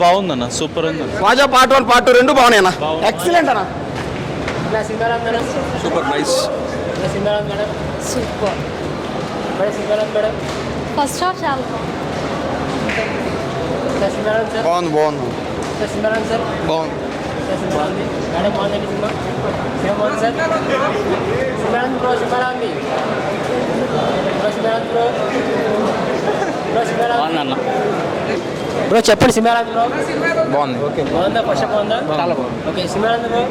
బాగుందన్న, సూపర్ ఉంది. వాజా part 1 part 2 రెండు బాగున్నాయి అన్న. ఎక్సలెంట్ అన్న. Super nice. Super. First half చాలా బాగుంది. బాగుంది. బాగుంది. బ్రో చెప్పండి. సినిమారాంధ్ర బ్రో బాగుంది. బాగుందా? ఫస్ట్ బాగుందా? చాలా బాగుంది. ఓకే సినిమారాంధ్ర బ్రో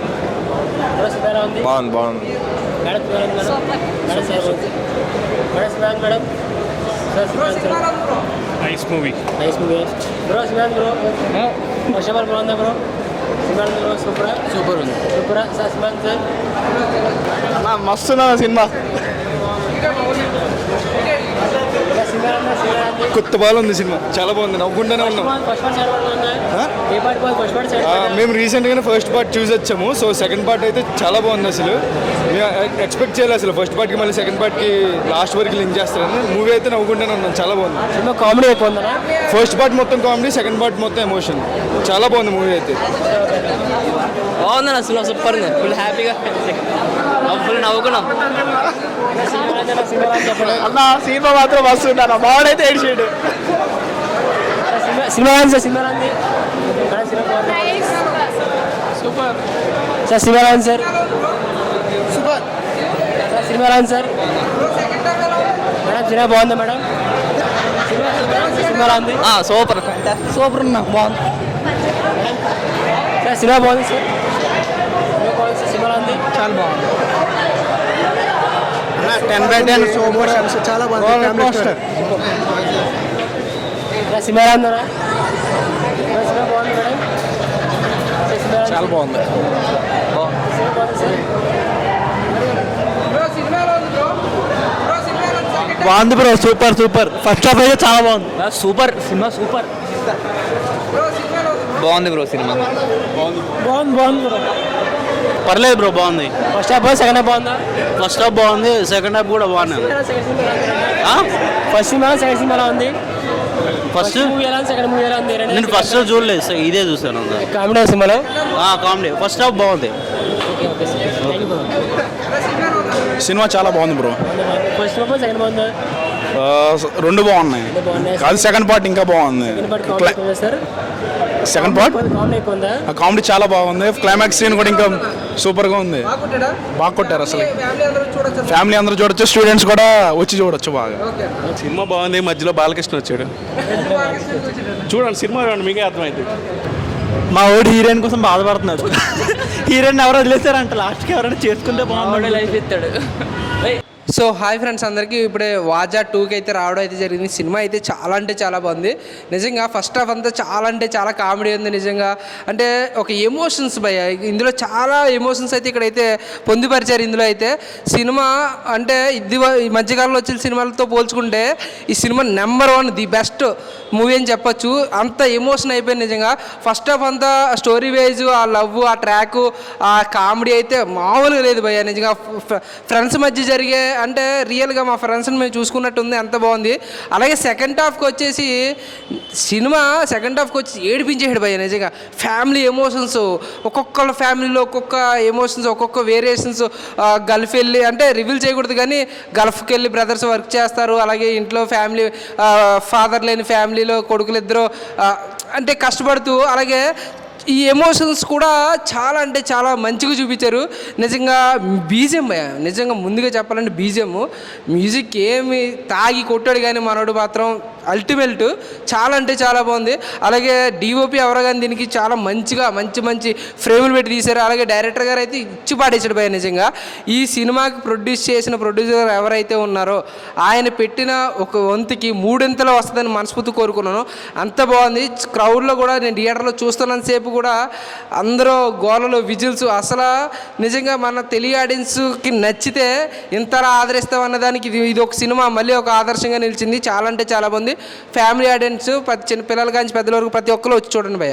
బ్రో సినిమారా ఉంది. బాగుంది. బాగుంది. Madam madam madam sir madam madam nice movie. Nice movie bro. సినిమారాంధ్ర బ్రో ఫస్ట్ ఆఫ్ ఆల్ బాగుందా బ్రో? సినిమారాంధ్ర బ్రో సూపర్ ఉంది. సూపర్ సార్ సినిమారాంధ్ర సార్ అన్న మస్తు సినిమా. కొత్త బాల్ ఉంది సినిమా, చాలా బాగుంది. నవ్వుకుంటూనే ఉన్నాం. మేము రీసెంట్గానే ఫస్ట్ పార్ట్ చూసి వచ్చాము. సో సెకండ్ పార్ట్ అయితే చాలా బాగుంది. అసలు మేము ఎక్స్పెక్ట్ చేయలేదు అసలు ఫస్ట్ పార్ట్కి మళ్ళీ సెకండ్ పార్ట్కి లాస్ట్ వరకు లింక్ చేస్తారని. మూవీ అయితే నవ్వుకుంటూనే ఉన్నాం, చాలా బాగుంది. కామెడీ ఎక్కువ ఉందా? ఫస్ట్ పార్ట్ మొత్తం కామెడీ, సెకండ్ పార్ట్ మొత్తం ఎమోషన్. చాలా బాగుంది మూవీ అయితే. బాగుంది అసలు, సూపర్ ఉంది. ఫుల్ హ్యాపీగా ఫుల్ నవ్వుకున్నాం. అన్న సినిమా మాత్రం మస్తు ఉంటాను. బాగుడైతే ఏడ్చేడు. సినిమా సూపర్ సార్. సినిమా సార్ సూపర్. సినిమా సార్ మేడం సినిమా బాగుందా మేడం? సినిమా ఉంది. సూపర్ సూపర్ ఉన్నా. బాగుంది సార్. సినిమా బాగుంది సార్. సినిమా ఉంది. చాలా బాగుంది. 10/10 సూపర్. చాలా బాగుంది. సినిమా ఉందా? సినిమా బాగుంది మేడం. చాలా బాగుంది. బాగుంది bro. Super super. First half అయితే చాలా బాగుంది. Super cinema super. బాగుంది బ్రో. సినిమా బాగుంది బ్రో. పర్లేదు బ్రో, బాగుంది. ఫస్ట్ హాఫ్ సెకండ్ హాఫ్ బాగుందా? ఫస్ట్ హాఫ్ బాగుంది, సెకండ్ హాఫ్ కూడా బాగుంది. ఫస్ట్ సినిమా సెకండ్ సినిమా ఉంది. ఫస్ట్ మూవీ ఎలా ఉంది? సెకండ్ మూవీ ఎలా ఉంది? నేను ఫస్ట్ చూడలేదు, ఇదే చూసాను. కామెడీ సినిమాలో కామెడీ. ఫస్ట్ హాఫ్ బాగుంది. Okay okay sir. Thank you bro. Cinema చాలా బాగుంది బ్రో. ఫస్ట్ హాఫ్ సెకండ్ బాగుందా? రెండు బాగున్నాయి. కాదు సెకండ్ పార్ట్ ఇంకా బాగుంది. సెకండ్ పార్ట్ కామెడీ చాలా బాగుంది. క్లైమాక్స్ సీన్ కూడా ఇంకా సూపర్ గా ఉంది. బాగా కొట్టారు అసలు. ఫ్యామిలీ అందరూ చూడొచ్చు, స్టూడెంట్స్ కూడా వచ్చి చూడొచ్చు బాగా. సినిమా బాగుంది. మధ్యలో బాలకృష్ణ వచ్చాడు. చూడండి సినిమా, చూడండి మీకే అర్థమైంది. మా ఓడి హీరోయిన్ కోసం బాధపడుతున్నాడు. హీరోయిన్ ఎవరు వదిలేస్తారంట, లాస్ట్కి ఎవరైనా చేసుకుంటే బాగుంటుంది. లైఫ్ ఇస్తాడు. సో హాయ్ ఫ్రెండ్స్ అందరికీ. ఇప్పుడే వాజా 2కి అయితే రావడం అయితే జరిగింది. సినిమా అయితే చాలా అంటే చాలా బాగుంది నిజంగా. ఫస్ట్ హాఫ్ అంతా చాలా అంటే చాలా కామెడీ ఉంది నిజంగా. అంటే ఒక ఎమోషన్స్ భయ ఇందులో చాలా ఎమోషన్స్ అయితే ఇక్కడైతే పొందుపరిచారు. ఇందులో అయితే సినిమా అంటే ఈ మధ్యకాలంలో వచ్చిన సినిమాలతో పోల్చుకుంటే ఈ cinema number 1 the best movie అని చెప్పొచ్చు. అంత ఎమోషన్ అయిపోయింది నిజంగా. ఫస్ట్ హాఫ్ అంతా స్టోరీ వైజ్, ఆ లవ్, ఆ ట్రాక్, ఆ కామెడీ అయితే మామూలుగా లేదు భయ నిజంగా. ఫ్రెండ్స్ మధ్య జరిగే అంటే రియల్గా మా ఫ్రెండ్స్ని మేము చూసుకున్నట్టుంది, అంత బాగుంది. అలాగే సెకండ్ హాఫ్కి వచ్చేసి సినిమా ఏడిపించేసాడు భయ్య నిజంగా. ఫ్యామిలీ ఎమోషన్స్, ఒక్కొక్కళ్ళ ఫ్యామిలీలో ఒక్కొక్క ఎమోషన్స్, ఒక్కొక్క వేరియేషన్స్. గల్ఫ్ వెళ్ళి అంటే రివీల్ చేయకూడదు కానీ గల్ఫ్కి వెళ్ళి బ్రదర్స్ వర్క్ చేస్తారు. అలాగే ఇంట్లో ఫ్యామిలీ, ఫాదర్ లేని ఫ్యామిలీలో కొడుకులు ఇద్దరు అంటే కష్టపడుతూ, అలాగే ఈ ఎమోషన్స్ కూడా చాలా అంటే చాలా మంచిగా చూపించారు నిజంగా. బీజిఎం నిజంగా ముందుగా చెప్పాలంటే బీజిఎం మ్యూజిక్ ఏమి తాగి కొట్టాడు కానీ మనోడు మాత్రం అల్టిమేట్. చాలా అంటే చాలా బాగుంది. అలాగే డిఓపి ఎవరో కానీ దీనికి చాలా మంచిగా మంచి ఫ్రేములు పెట్టి తీశారు. అలాగే డైరెక్టర్ గారు అయితే ఇచ్చి పాడేసాడు భయ నిజంగా. ఈ సినిమాకి ప్రొడ్యూస్ చేసిన ప్రొడ్యూసర్ ఎవరైతే ఉన్నారో ఆయన పెట్టిన ఒక వంతుకి 3 వస్తుందని మనస్ఫూర్తి కోరుకున్నాను. అంత బాగుంది. క్రౌడ్లో కూడా నేను థియేటర్లో చూస్తున్నంతసేపు కూడా అందరూ గోలలో విజిల్స్. అసలు నిజంగా మన తెలుగు ఆడియన్స్కి నచ్చితే ఇంతలా ఆదరిస్తాం అన్నదానికి ఇది ఒక సినిమా మళ్ళీ ఒక ఆదర్శంగా నిలిచింది. చాలా అంటే చాలా బాగుంది. ఫ్యామిలీ ఆడియన్స్ చిన్న పిల్లల కానీ పెద్దల వరకు ప్రతి ఒక్కరు వచ్చి చూడండి భయ్య.